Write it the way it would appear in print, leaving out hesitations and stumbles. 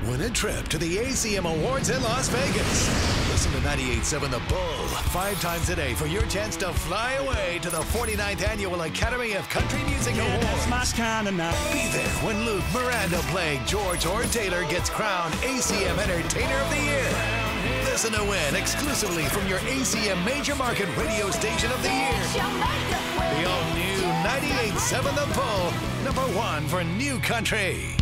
Win a trip to the ACM Awards in Las Vegas. Listen to 98.7 The Bull 5 times a day for your chance to fly away to the 49th Annual Academy of Country Music Awards. That's my kind of night. Be there when Luke Miranda playing George or Taylor gets crowned ACM Entertainer of the Year. Listen to win exclusively from your ACM Major Market Radio Station of the Year. The all-new 98.7 The Bull, #1 for New Country.